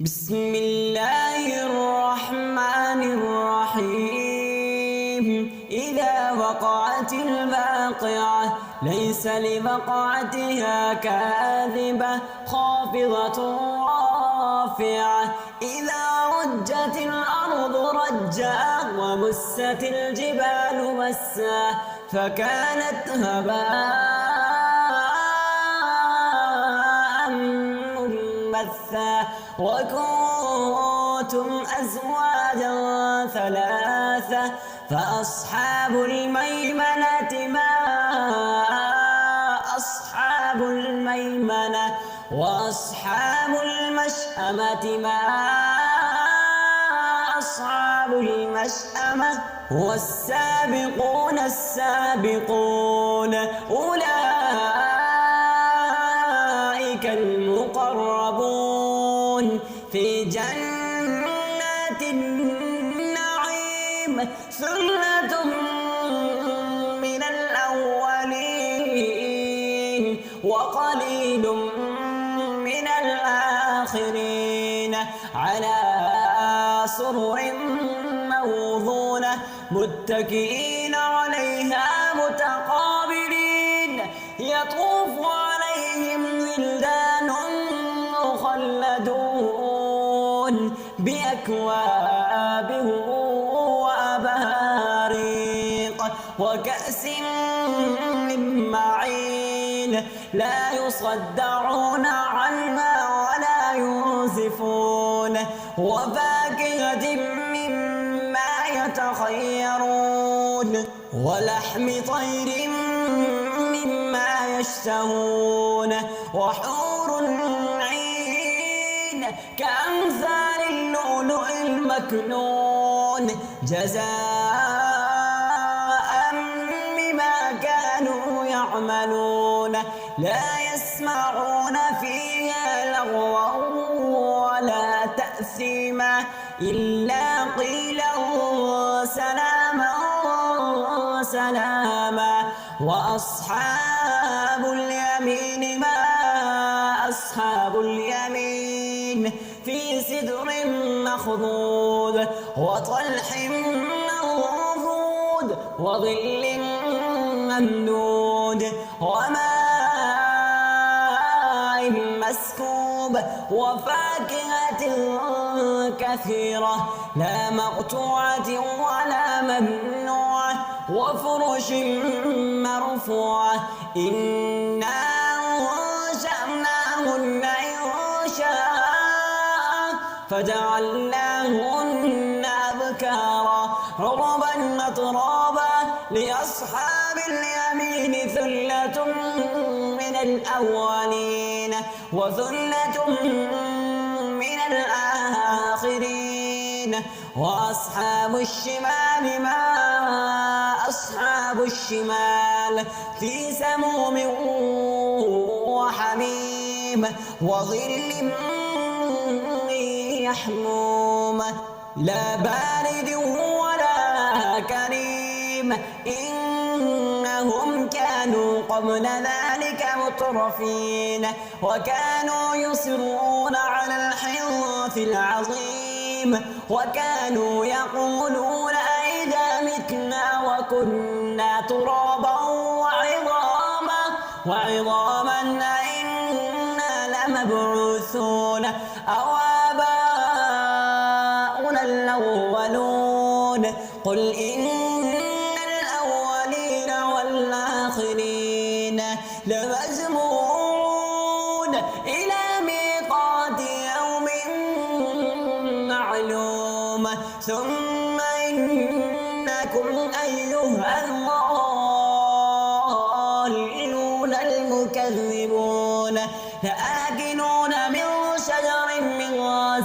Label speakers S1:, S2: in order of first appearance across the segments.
S1: بسم الله الرحمن الرحيم. إذا وقعت الواقعة ليس لوقعتها كاذبة خافضة رافعة. إذا رجت الأرض رجا وبست الجبال بسا فكانت هباء منبثا. وكنتم أزواجا ثلاثة فأصحاب الميمنة ما أصحاب الميمنة وأصحاب المشأمة ما أصحاب المشأمة والسابقون السابقون أولئك المقربون في جنات النعيم. ثلة من الأولين وقليل من الآخرين على سرر موضونة متكئين عليها متقابلين. يطوف عليهم ولدان مخلدون بأكواب وأباريق وكأس من معين لا يصدعون عنها ولا ينزفون. وفاكهة مما يتخيرون ولحم طير مما يشتهون. وحور عين كأمثال اللؤلؤ المكنون جزاء بما كانوا يعملون. لا يسمعون فيها لغوا ولا تأثيما إلا قيلا سلاما سلاما. وأصحاب اليمين ما أصحاب اليمين في سدر مخضود وطلح منضود وظل ممدود وماء مسكوب وفاكهة كثيرة لا مقطوعة ولا ممنوعة وفرش مرفوعة. إنا أنشأناهن إنشاء فجعلناهن أبكارا عربا أترابا. لأصحاب اليمين ثلة من الأولين وثلة من الآخرين. وأصحاب الشمال ما أصحاب الشمال في سموم وحميم وظل يحموم لا بارد ولا كريم. إنهم كانوا قبل ذلك مترفين وكانوا يصرون على الحنث العظيم وكانوا يقولون أئذا متنا وكنا ترابا وعظاما أئنا لمبعوثون أو آباؤنا الأولون. قل إن الأولين والآخرين لمجموعون إلى ميقات يوم معلوم. ثم إنكم أيها الضالون المكذبون لآكلون من شجر من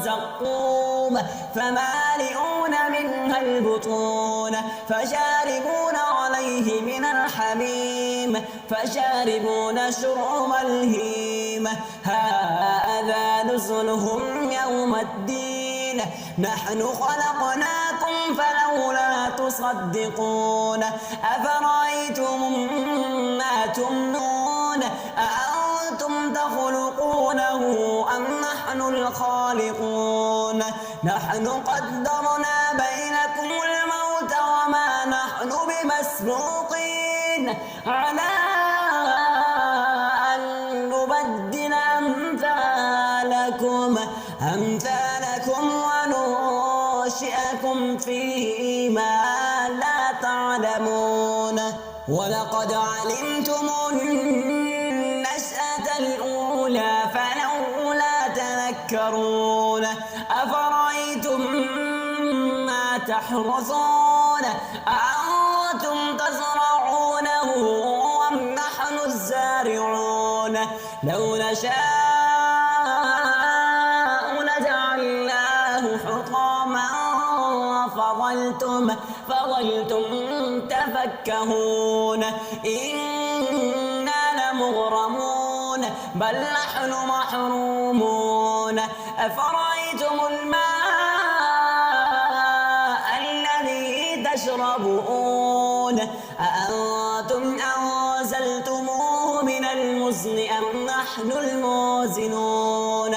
S1: زقوم فمالئون منها البطون فشاربون عليه من الحميم فشاربون شرب الهيم. هذا نزلهم يوم الدين نحن خلقناكم فلولا تصدقون. أفرأيتم ما تمنون أأنتم تخلقونه أم نحن الخالقون نحن قدرنا بينكم الموت وما نحن بمسبوقين على أن نبدل أمثالكم وننشئكم فيما لا تعلمون ولقد علمتم النشأة الأولى فلولا تذكرون أفرأيتم ما تحرثون أأنتم تزرعونه أم نحن الزارعون لو نشاء لجعلناه حطاما فظلتم تفكهون إنا لمغرمون بل نحن محرومون أفرأيتم الماء الذي تشربون أأنتم أنزلتموه من المزن أم نحن الموزنون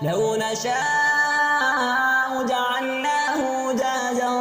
S1: لو نشاء جعلناه أجاجا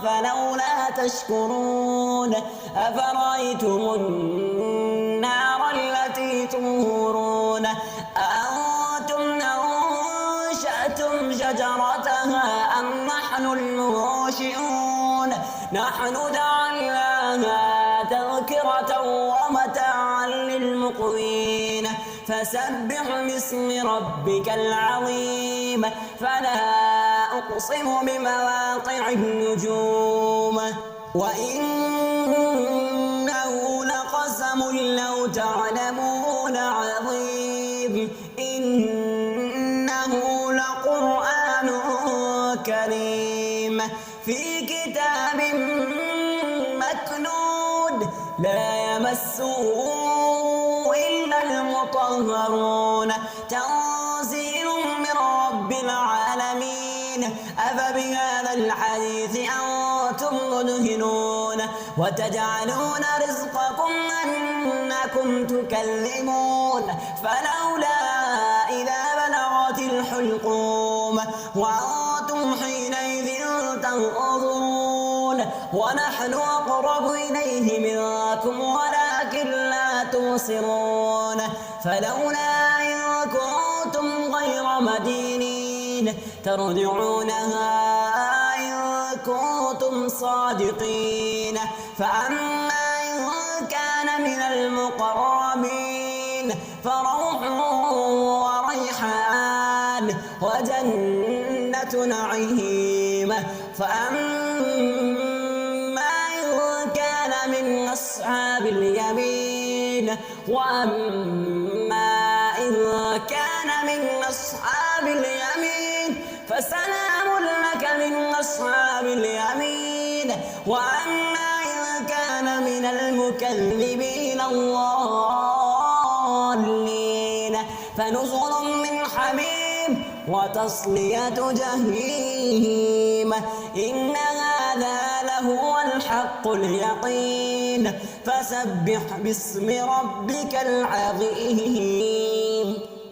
S1: فلولا تشكرون أفرأيتم النار التي تورون أأنتم أنشأتم شجرتها أم نحن المنشئون نحن جعلناها تذكرة ومتاعا للمقوين فسبح باسم ربك العظيم فلا أقسم بمواقع النجوم وإنه لقسم لو تعلمون عظيم إنه لقرآن كريم في كتاب مكنون لا يمسه إلا المطهرون تنزيل من رب العالمين أفبهذا الحديث أنتم مدهنون وتجعلون رزقكم أنكم تكذبون فلولا إذا بلغت الحلقوم وأنتم حينئذ تنظرون ونحن أقرب إليه منكم ولكن لا تبصرون فلولا إن كنتم غير مدينين ترجعونها إن كنتم صادقين فأما إن كان من المقربين فروح وريحان وجنة نعيم فأما إن كان من أصحاب اليمين وأما إن كان من أصحاب اليمين فسلام لك من أصحاب اليمين وأما إن كان من المكذبين الضالين فنزل من حميم وتصلية جحيم إن هذا لهو الحق اليقين فسبح باسم ربك العظيم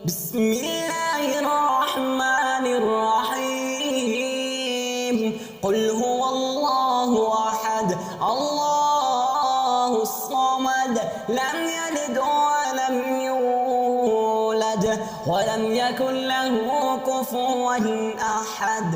S1: بسم الله الرحمن الرحيم قل هو الله أحد الله الصمد لم يلد ولم يولد ولم يكن له كفوا أحد